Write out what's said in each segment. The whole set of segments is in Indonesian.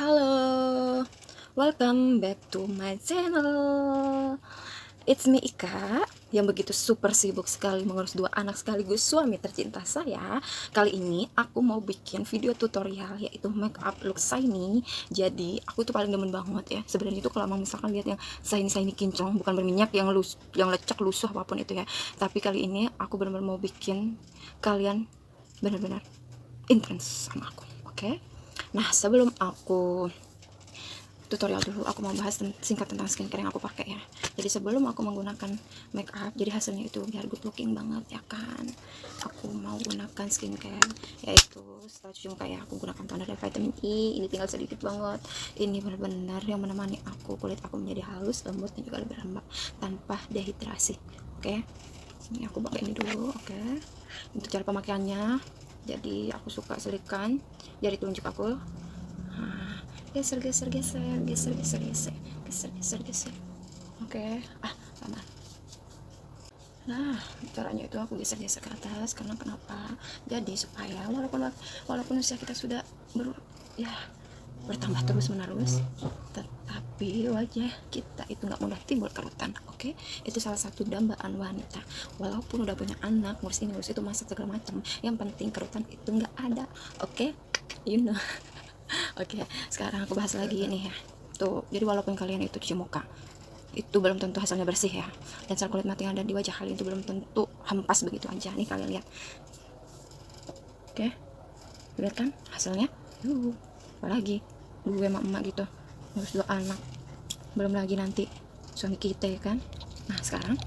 Halo, welcome back to my channel. It's me Ika yang begitu super sibuk sekali mengurus dua anak sekaligus suami tercinta saya. Kali ini aku mau bikin video tutorial yaitu make up look shiny. Jadi aku tuh paling demen banget ya. Sebenarnya itu kalau misalkan lihat yang shiny kinclong, bukan berminyak yang lecek lusuh apapun itu ya. Tapi kali ini aku benar-benar mau bikin kalian benar-benar intens sama aku. Oke? Nah, sebelum aku tutorial dulu, aku mau bahas singkat tentang skincare yang aku pakai ya. Jadi sebelum aku menggunakan make up, jadi hasilnya itu biar good looking banget ya kan, aku mau gunakan skincare yaitu setelah cuci muka ya, aku gunakan toner dari vitamin E. Ini tinggal sedikit banget. Ini benar-benar yang menemani aku, kulit aku menjadi halus, lembut, dan juga lebih lembab tanpa dehidrasi. Oke, ini aku pakai ini dulu. Oke, untuk cara pemakaiannya, jadi aku suka selipkan jari telunjuk aku. Geser. Oke, aman. Nah, caranya itu aku geser ke atas. Karena kenapa? Jadi supaya walaupun usia kita sudah bertambah terus menerus, tetapi wajah kita itu nggak mudah timbul kerutan. Oke, itu salah satu dambaan wanita. Walaupun udah punya anak, ngurus ini ngurus itu, masak segala macam, yang penting kerutan itu nggak ada. Oke, you know. Oke, sekarang aku bahas lagi nih ya. Tuh, jadi walaupun kalian itu cuci muka, itu belum tentu hasilnya bersih ya. Dan sel kulit mati yang ada di wajah kalian itu belum tentu hempas begitu aja. Nih kalian lihat. Oke, lihat kan hasilnya? Apalagi gue emak-emak gitu, ngurus dua anak, belum lagi nanti suami kita ya kan. Nah, sekarang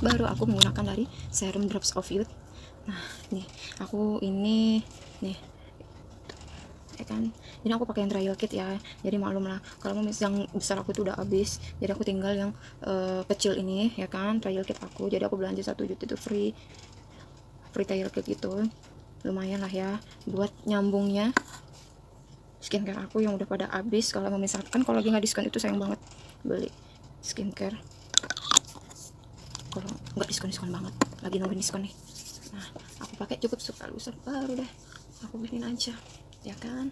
baru aku menggunakan dari serum Drops of Youth. Nah, nih aku ini nih ya kan, jadi aku pakai yang trial kit ya. Jadi maklum lah kalau yang besar aku tuh udah habis, jadi aku tinggal yang kecil ini ya kan, trial kit aku. Jadi aku belanja 1 juta itu free trial kit gitu, lumayan lah ya buat nyambungnya skincare aku yang udah pada habis. Kalau misalkan kalau lagi nggak diskon itu sayang banget beli skincare, kalau nggak diskon banget, lagi nungguin diskon nih. Nah, aku pakai cukup sekali baru deh aku bikin aja ya kan.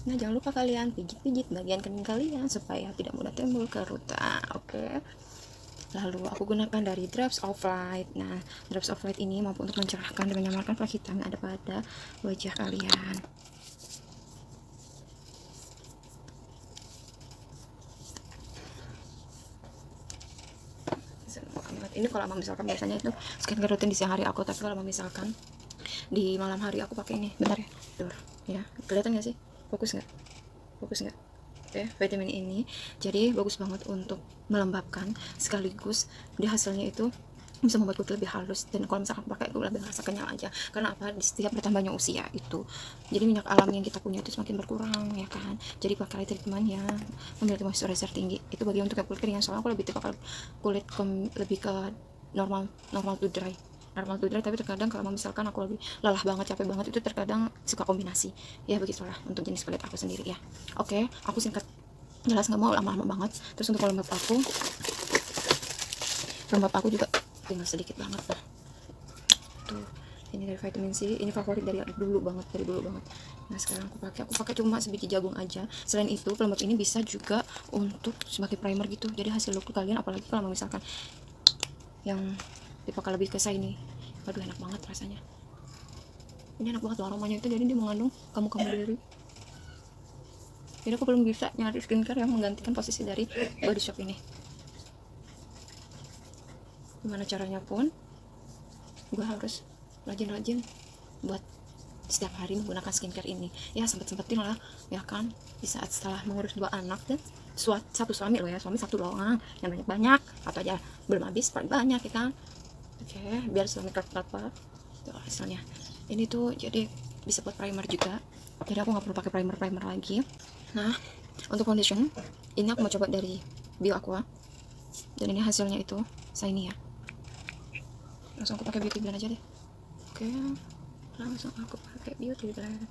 Nah, jangan lupa kalian pijit-pijit bagian kening kalian supaya tidak mudah timbul kerutan. Oke. Lalu aku gunakan dari Drops of Light. Nah, Drops of Light ini mampu untuk mencerahkan dan menyamarkan flek hitam yang ada pada wajah kalian. Ini kalau misalkan biasanya itu skincare rutin di siang hari aku, tapi kalau misalkan di malam hari aku pakai ini. Bentar ya, ya kelihatan nggak sih? Fokus nggak? Oke, vitamin ini jadi bagus banget untuk melembabkan, sekaligus di hasilnya itu bisa membuat kulit lebih halus. Dan kalau misalkan pakai itu lebih merasa kenyal aja. Karena apa? Di setiap bertambahnya usia itu, jadi minyak alami yang kita punya itu semakin berkurang ya kan. Jadi pakai treatment yang memiliki moisturizer tinggi itu bagi untuk kulit kering. Soalnya aku lebih tipe kulit lebih ke normal to dry, tapi terkadang kalau misalkan aku lebih lelah banget, capek banget, itu terkadang suka kombinasi ya, begitulah untuk jenis kulit aku sendiri ya. Oke, aku singkat jelas, nggak mau lama-lama banget. Terus untuk lembab aku juga tinggal sedikit banget. Nah, tuh ini dari vitamin C, ini favorit dari dulu banget. Nah, sekarang aku pakai cuma sebiji jagung aja. Selain itu, pelembab ini bisa juga untuk sebagai primer gitu. Jadi hasil look kalian, apalagi kalau misalkan yang dipakai lebih ke shiny, aduh enak banget rasanya. Ini enak banget loh aromanya itu, jadi dia mengandung kamu berry. Jadi aku belum bisa nyari skincare yang menggantikan posisi dari Body Shop ini. Gimana caranya pun gue harus rajin buat setiap hari menggunakan skincare ini ya, sempet-sempetin lah ya kan, di saat setelah mengurus dua anak dan satu suami loh ya, suami satu doang yang banyak atau aja belum habis paling banyak ya kan. Oke, biar suami kelapa tuh hasilnya ini tuh. Jadi bisa buat primer juga, jadi aku nggak perlu pakai primer lagi. Nah, untuk foundation ini aku mau coba dari Bio Aqua, dan ini hasilnya itu shiny ya. Langsung aku pakai beauty blend aja deh. Oke, langsung aku pakai beauty blend.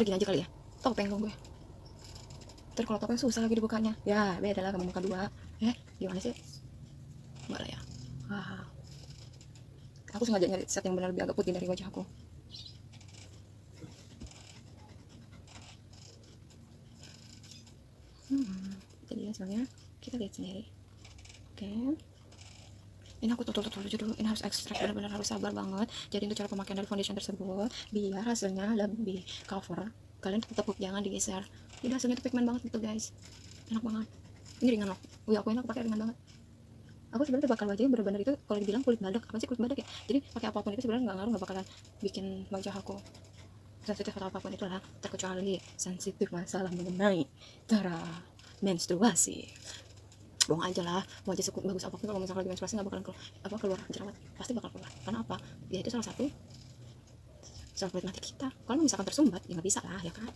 Gini aja kali ya, topeng dong gue. Terus kalau topeng susah lagi dibukanya, ya beda lah kamu muka dua. Gimana sih? Enggak lah ya. Aku sengaja nyari set yang benar lebih agak putih dari wajah aku. Jadi hasilnya kita lihat sendiri. Oke. Ini aku tutup dulu. Ini harus ekstrak, benar-benar harus sabar banget. Jadi untuk cara pemakaian dari foundation tersebut, biar hasilnya lebih cover, kalian tepuk jangan digeser. Jadi hasilnya tuh pigmen banget gitu guys. Enak banget. Ini ringan loh. Aku enak pakai ringan banget. Aku sebenarnya bakal wajahnya benar-benar itu kalau dibilang kulit badak, apa sih kulit badak ya? Jadi pakai apapun itu sebenarnya nggak ngaruh, nggak bakalan bikin wajah aku sensitif atau apapun itulah, terkecuali sensitif masalah mengenai cara menstruasi. Bohong aja lah, mau aja cukup bagus apapun, kalau misalnya lagi menstruasi nggak bakalan keluar jerawat, pasti bakal keluar. Karena apa? Ya itu salah satu sel kulit mati kita. Kalau misalkan tersumbat ya nggak bisa lah ya kan.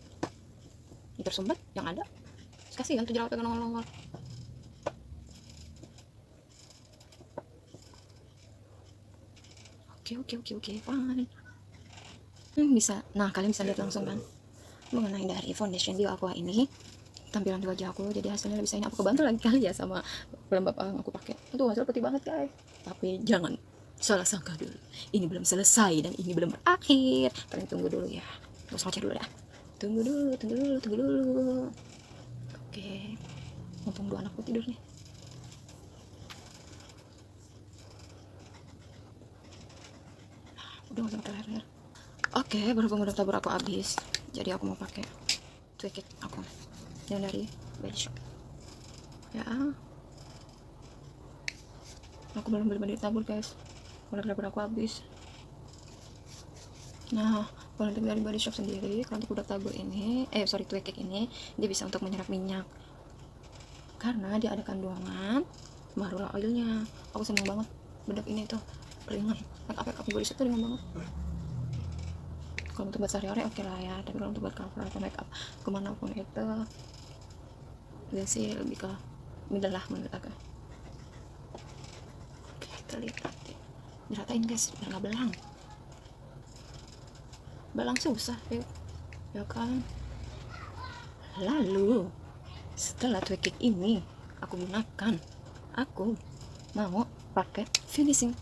Ini tersumbat yang ada kasihan tuh jerawatnya nongol-nongol. Oke, fine. Bisa, nah kalian bisa lihat langsung kan mengenai dari foundation Dio Aqua ini, tampilan di wajah aku. Jadi hasilnya bisa ini, aku kebantu lagi kali ya sama pelembab yang aku pakai. Itu hasil putih banget guys. Tapi jangan salah sangka dulu, ini belum selesai dan ini belum berakhir. Kalian tunggu dulu ya, terus baca dulu ya. Tunggu dulu. Oke, mumpung dua anakku tidur nih. Udah gak usah leher. Oke, berhubung udah tabur aku habis, jadi aku mau pakai Tweak It aku yang dari Body Shop. Ya, aku belum beli tabur guys, kalau tabur aku habis. Nah, kalau untuk dari Body Shop sendiri, kalau untuk produk tabur ini, Tweak It ini, dia bisa untuk menyerap minyak karena dia ada kandungan marula oilnya. Aku seneng banget bedak ini tuh, ringan. Make up Body Shop tuh ringan banget. Kalau untuk buat sehari-hari oke lah ya, tapi kalau untuk buat cover atau make up kemanapun itu dia sih lebih ke middle lah menurut aku. Oke, kita lihat diratain guys biar nggak belang susah ya kan. Lalu setelah Tweak It ini aku gunakan, aku mau pakai finishing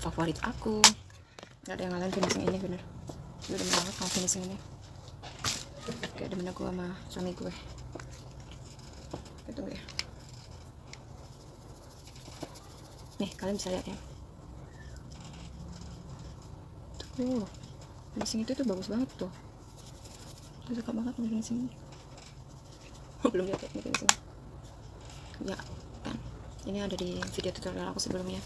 favorit aku. Nggak ada yang lain finishing ini, bener gue demen banget sama finishing ini. Kayak demen aku sama suami gue. Tunggu ya, nih kalian bisa lihat ya, tuh finishing itu tuh bagus banget tuh. Gue suka banget sama finishing ini. Belum lihat ya finishing ya kan, ini ada di video tutorial aku sebelumnya.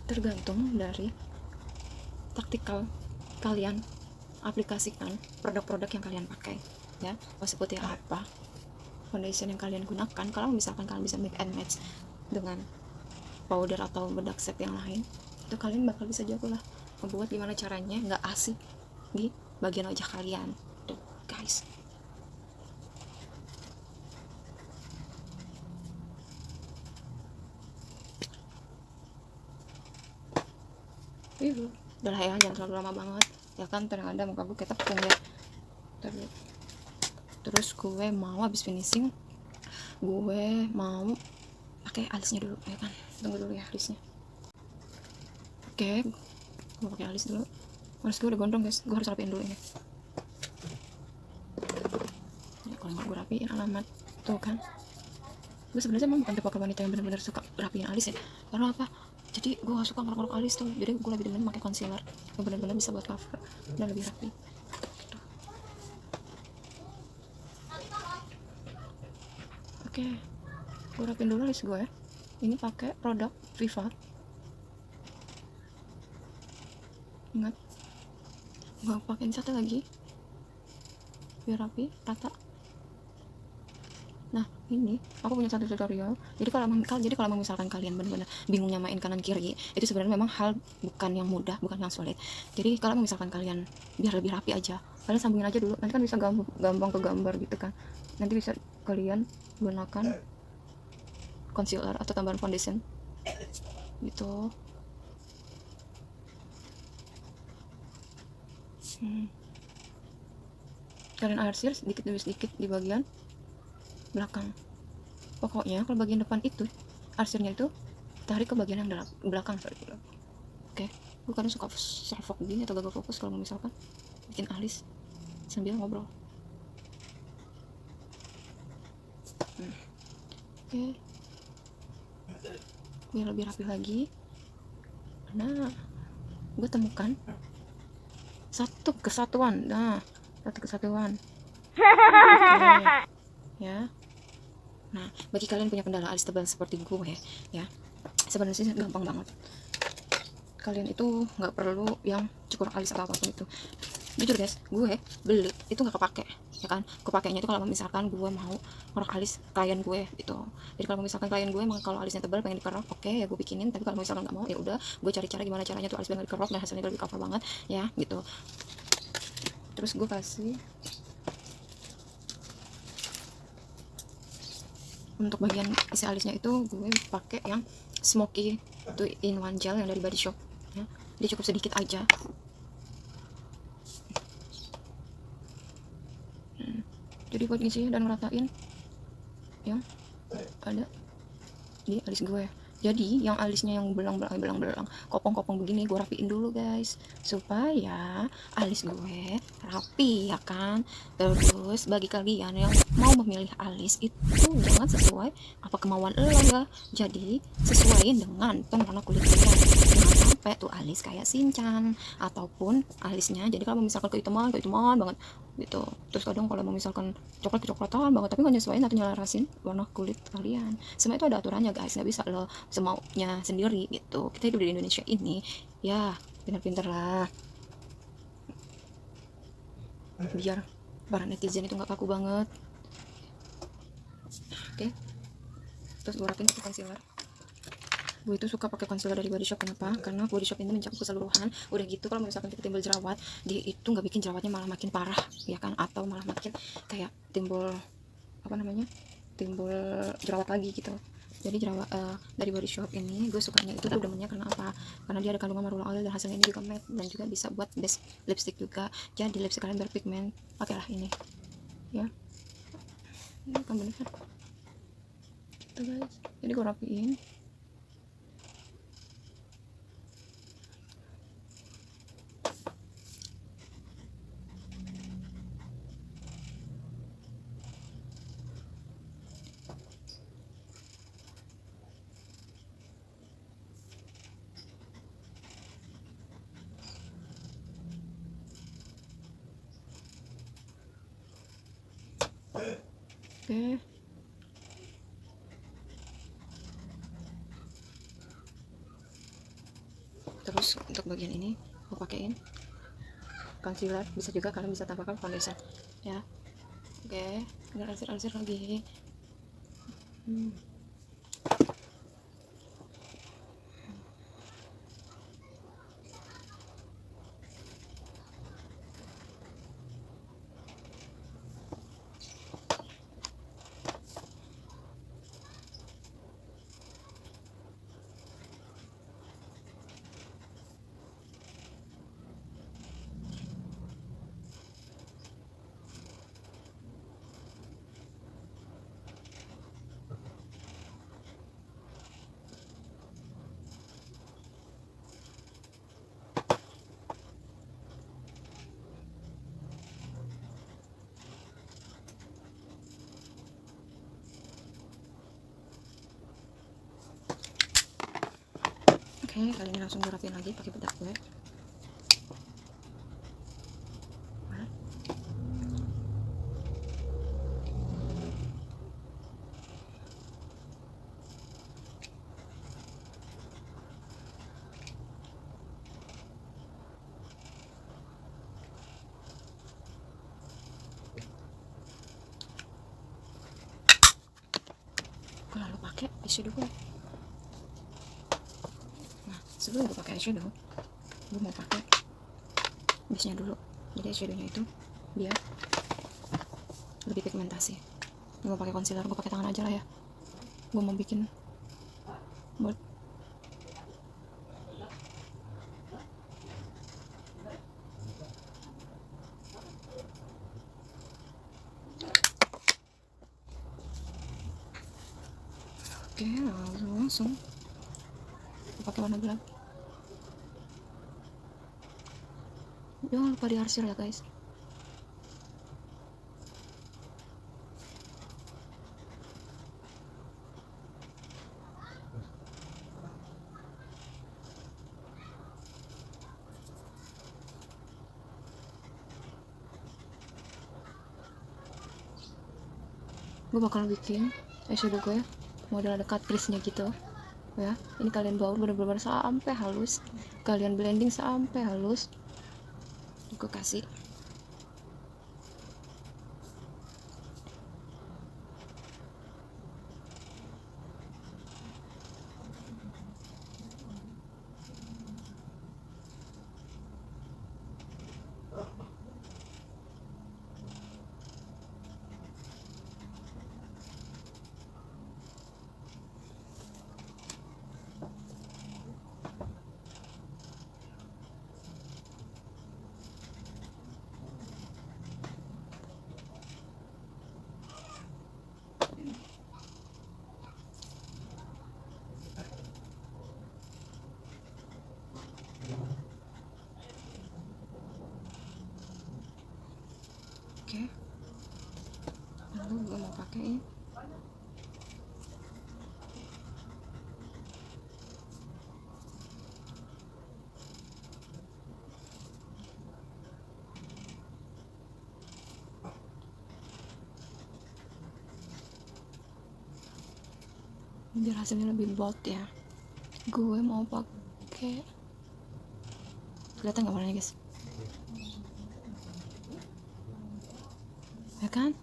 Tergantung dari taktikal kalian aplikasikan produk-produk yang kalian pakai ya, mau seperti apa foundation yang kalian gunakan. Kalau misalkan kalian bisa mix and match dengan powder atau bedak set yang lain, itu kalian bakal bisa jago lah membuat gimana caranya nggak asik di bagian wajah kalian tuh guys. Udah lah ya, jangan terlalu lama banget ya kan, terkadang muka gue kayak tepung ya. Terus gue mau habis finishing, gue mau pakai alisnya dulu ya kan. Tunggu dulu ya alisnya. Oke, gue pakai alis dulu. Alis gue udah gondrong guys, gue harus rapiin dulu ini. Kalau nggak gue rapiin alamat tuh kan. Gue sebenarnya emang bukan tipe wanita yang benar-benar suka rapiin alis ya. Karena apa? Jadi gue gak suka ngorok-ngorok alis tuh. Jadi gue lebih demen pakai concealer yang benar-benar bisa buat cover dan lebih rapi gitu. Oke, gue rapiin dulu alis gue. Ini pakai produk Viva. Ingat, gue pakein satu lagi biar rapi rata. Nah ini aku punya satu tutorial. Jadi kalau misalkan kalian benar-benar bingung nyamain kanan kiri, itu sebenarnya memang hal bukan yang mudah, bukan yang sulit. Jadi kalau misalkan kalian biar lebih rapi aja, kalian sambungin aja dulu, nanti kan bisa gampang ke gambar gitu kan. Nanti bisa kalian gunakan concealer atau tambahan foundation gitu. Kalian arsir sedikit demi sedikit di bagian belakang. Pokoknya kalau bagian depan itu arsirnya itu tarik ke bagian yang belakang. Oke, gue kadang suka self-focus gini atau gagal fokus kalau misalkan bikin alis sambil ngobrol. Oke, biar lebih rapi lagi. Nah, gue temukan satu kesatuan. Oke, ya. Nah, bagi kalian punya kendala alis tebal seperti gue ya, sebenarnya sih gampang banget. Kalian itu nggak perlu yang cukur alis atau apapun itu. Jujur guys, gue beli itu nggak kepake, ya kan. Kepakainya itu kalau misalkan gue mau ngorok alis klien gue gitu. Jadi kalau misalkan klien gue emang kalau alisnya tebal pengen dikerok, oke ya gue bikinin. Tapi kalau misalkan nggak mau, ya udah gue cari cara gimana caranya tuh alis biar dikerok dan hasilnya lebih cover banget ya gitu. Terus gue kasih untuk bagian isi alisnya itu gue pakai yang smoky 2-in-1 gel yang dari Body Shop ya. Dia cukup sedikit aja. Jadi buat ngisi dan ngeratain yang ada di alis gue. Jadi yang alisnya yang belang-belang kopong-kopong begini gue rapiin dulu guys, supaya alis gue rapi ya kan. Terus bagi kalian yang mau memilih alis itu jangan sesuai apa kemauan lo ya, jadi sesuaiin dengan ton warna kulit kalian. Jangan sampai tuh alis kayak Shinchan ataupun alisnya jadi kalau misalkan kehitaman banget gitu. Terus kadang kalau mau misalkan kecoklatan banget tapi nggak nyesuaiin atau nyelarasin warna kulit kalian, semua itu ada aturannya guys, nggak bisa lo semaunya sendiri gitu. Kita hidup di Indonesia ini ya, pinter-pinter lah biar para netizen itu nggak kaku banget. Oke, terus gue rapin pakai concealer. Gue itu suka pakai concealer dari Body Shop. Kenapa? Karena Body Shop ini mencakup keseluruhan. Udah gitu kalau misalkan kita timbul jerawat, dia itu nggak bikin jerawatnya malah makin parah ya kan, atau malah makin kayak timbul timbul jerawat lagi gitu. Jadi jerawat dari Body Shop ini gue sukanya itu tuh demennya karena apa? Karena dia ada kandungan marula oil dan hasilnya ini juga matte dan juga bisa buat base lipstick juga. Jadi lipstick kalian berpigmen, pakailah ini ya. Ini kan bener gitu guys. Jadi gue rapiin. Oke. Terus untuk bagian ini gue pakein concealer, bisa juga kalian bisa tambahkan foundation ya. Oke, nggak arsir lagi. Oke, kali ini langsung gue rapiin lagi pakai bedak gue. Gue lalu pakai eyeshadow gue. Nah, sebelum gue pakai eyeshadow, gue mau pakai base nya dulu. Jadi eyeshadownya itu biar lebih pigmentasi. Gue pakai concealer, gue pakai tangan aja lah ya. Gue mau bikin buat oke, langsung pakai warna gelap. Jangan lupa diarsir ya guys. Gue bakal bikin eyeshadow gue model ada cut crease nya gitu ya. Ini kalian baur bener-bener sampai halus, kalian blending sampai halus. Gue kasih oke. Lalu gue mau pakai ini. Biar hasilnya lebih bold ya. Gue mau pakai, kelihatan nggak warnanya guys? Ya kan?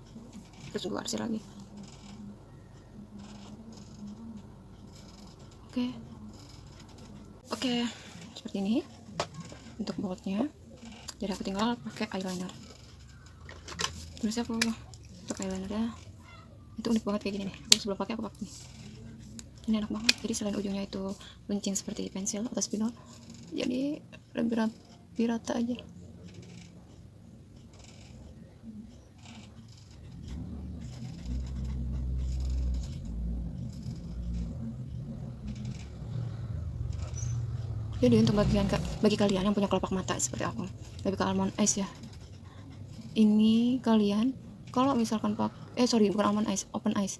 Terus gue arsir lagi. Oke, seperti ini untuk boldnya. Jadi aku tinggal pakai eyeliner. Terus aku untuk eyelinernya itu unik banget kayak gini nih. Aku sebelum pakai aku pakai nih. Ini enak banget. Jadi selain ujungnya itu runcing seperti pensil atau spidol, jadi lebih rata aja. Jadi untuk bagi kalian yang punya kelopak mata seperti aku, lebih ke almond eyes ya. Ini kalian kalau misalkan bukan almond eyes, open eyes.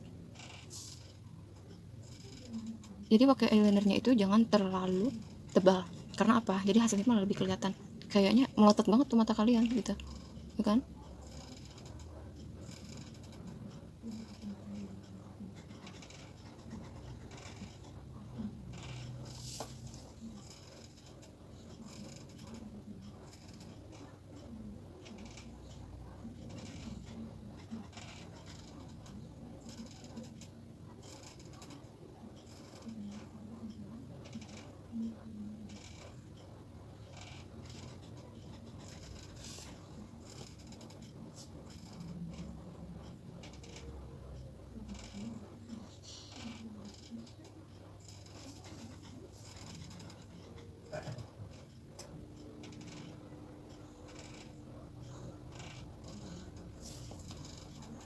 Jadi pakai eyelinernya itu jangan terlalu tebal. Karena apa? Jadi hasilnya malah lebih kelihatan. Kayaknya melotot banget tuh mata kalian gitu. Ya kan?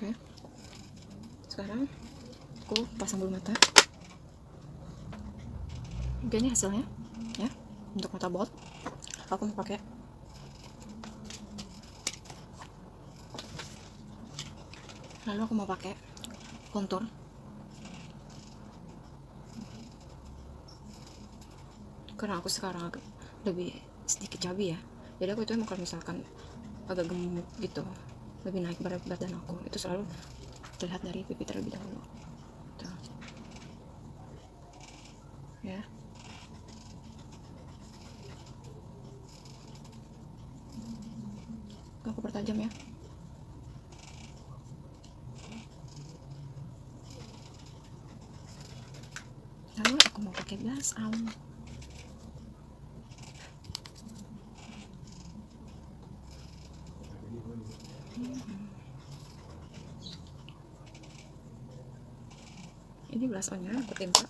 Oke. Sekarang aku pasang bulu mata. Oke, ini hasilnya ya. Untuk mata bold aku mau pakai contour. Karena aku sekarang agak lebih sedikit cabi ya, jadi aku itu emang kalau misalkan agak gemuk gitu, lebih naik berat badan aku, itu selalu terlihat dari pipi terlebih dahulu tuh. Ya, aku pertajam ya. Lalu aku mau pakai blush on. ini blush on nya aku timpa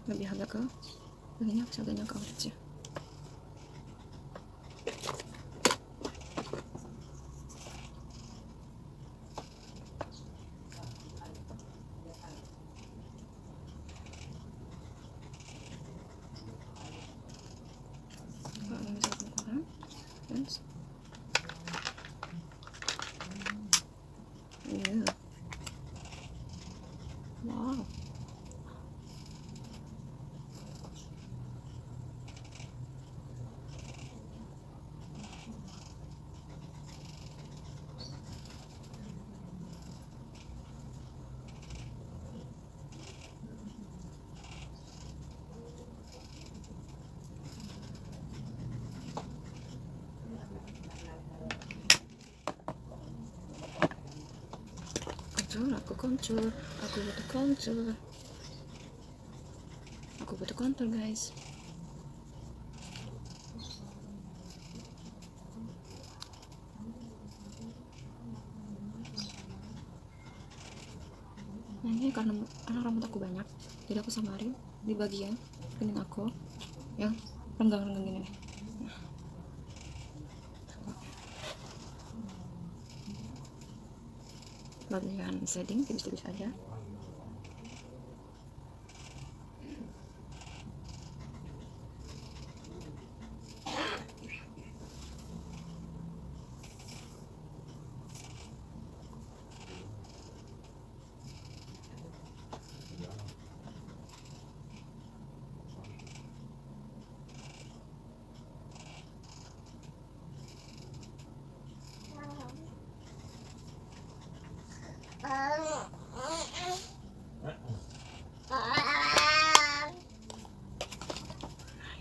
lebih agak ke ini, agaknya ke aja. Kalau misalkan kurang, terus wow. Aku butuh kontur guys. Nah ini karena rambut aku banyak, jadi aku samarin di bagian kening aku yang renggang-renggang gini nih. Bagian shading tipis-tipis aja.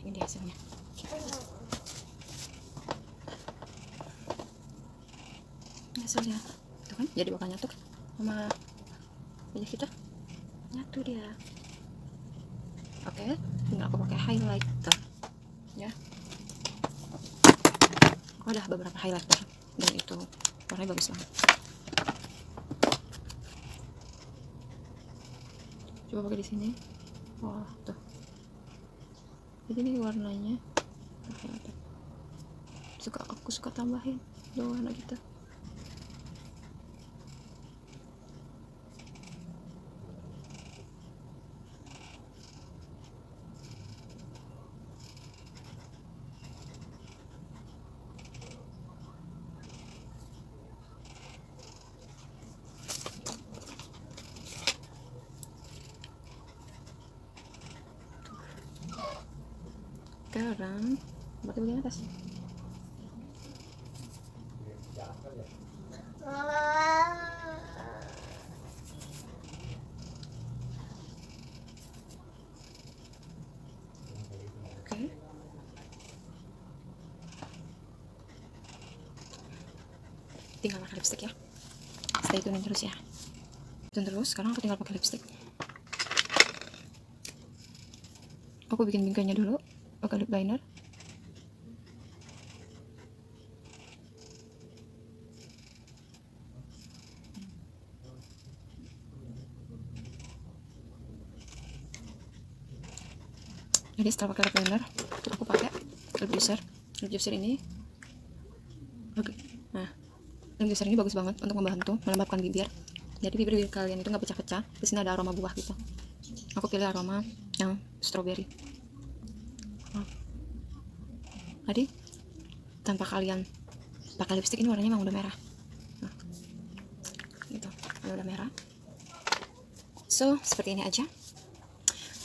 Ini hasilnya. Hasilnya tuh kan jadi bakal nyatu sama wajah kita, nyatu dia. Oke, tinggal aku pakai highlighter ya. Aku ada beberapa highlighter dan itu warnanya bagus banget. Coba pakai di sini. Wah tuh, jadi ini warnanya aku suka tambahin tuh warna gitu. Sekarang pakai bagian atas. Oke. Tinggal pakai lipstick ya. Stay tune terus ya. Dan terus sekarang aku tinggal pakai lipstick. Aku bikin bingkainya dulu pakai lip liner. Jadi setelah pakai lip liner, aku pakai lip juicer. Lip juicer ini, nah, lip juicer ini bagus banget untuk membantu melembabkan bibir. Jadi bibir kalian itu nggak pecah-pecah. Di sini ada aroma buah gitu. Aku pilih aroma yang strawberry. Jadi tanpa kalian pakai lipstick, ini warnanya memang udah merah. Nah, gitu, udah merah. So seperti ini aja.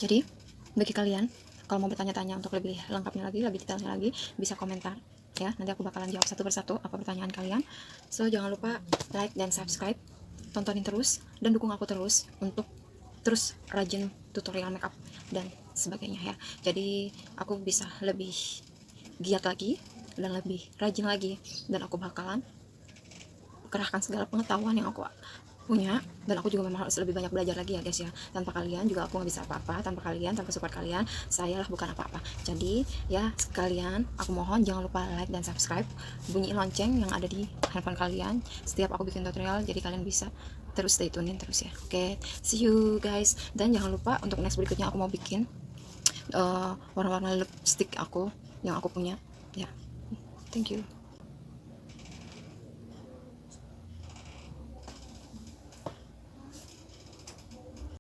Jadi bagi kalian kalau mau bertanya-tanya untuk lebih lengkapnya lagi, lebih detailnya lagi, bisa komentar ya. Nanti aku bakalan jawab satu persatu apa pertanyaan kalian. So jangan lupa like dan subscribe, tontonin terus dan dukung aku terus untuk terus rajin tutorial makeup dan sebagainya ya. Jadi aku bisa lebih giat lagi dan lebih rajin lagi, dan aku bakalan kerahkan segala pengetahuan yang aku punya, dan aku juga memang harus lebih banyak belajar lagi ya guys ya. Tanpa kalian juga aku nggak bisa apa-apa, tanpa kalian, tanpa support kalian saya lah bukan apa-apa. Jadi ya sekalian aku mohon jangan lupa like dan subscribe, bunyi lonceng yang ada di handphone kalian setiap aku bikin tutorial, jadi kalian bisa terus stay tune terus ya. Oke, see you guys. Dan jangan lupa untuk next berikutnya aku mau bikin warna-warna lipstick aku yang aku punya ya. Thank you.